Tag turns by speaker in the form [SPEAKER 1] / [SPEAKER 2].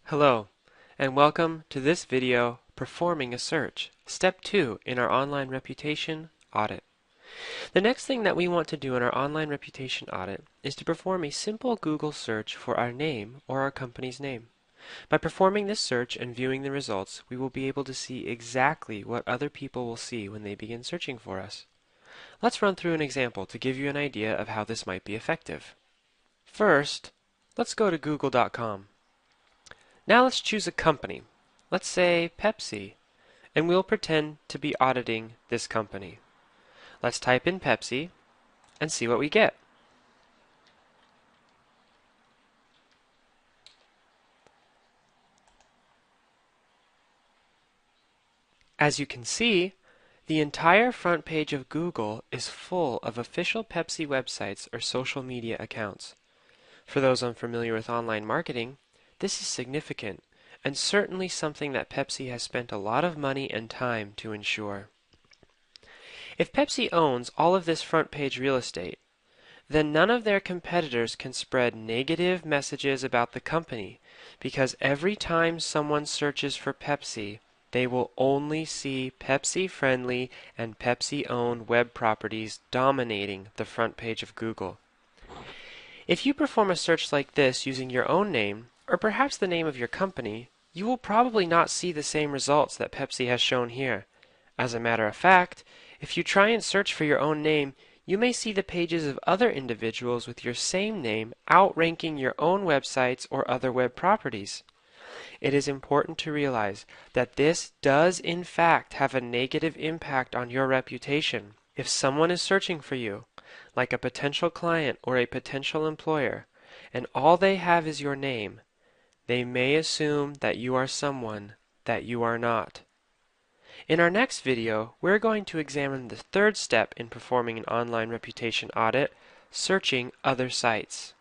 [SPEAKER 1] Hello, and welcome to this video, Performing a Search, Step 2 in our online reputation audit. The next thing that we want to do in our online reputation audit is to perform a simple Google search for our name or our company's name. By performing this search and viewing the results, we will be able to see exactly what other people will see when they begin searching for us. Let's run through an example to give you an idea of how this might be effective. First, let's go to google.com. Now let's choose a company, let's say Pepsi, and we'll pretend to be auditing this company. Let's type in Pepsi and see what we get. As you can see, the entire front page of Google is full of official Pepsi websites or social media accounts. For those unfamiliar with online marketing, this is significant and certainly something that Pepsi has spent a lot of money and time to ensure. If Pepsi owns all of this front page real estate, then none of their competitors can spread negative messages about the company because every time someone searches for Pepsi, they will only see Pepsi-friendly and Pepsi-owned web properties dominating the front page of Google. If you perform a search like this using your own name, or perhaps the name of your company, you will probably not see the same results that Pepsi has shown here. As a matter of fact, if you try and search for your own name, you may see the pages of other individuals with your same name outranking your own websites or other web properties. It is important to realize that this does in fact have a negative impact on your reputation. If someone is searching for you, like a potential client or a potential employer, and all they have is your name, they may assume that you are someone that you are not. In our next video, we're going to examine the third step in performing an online reputation audit, searching other sites.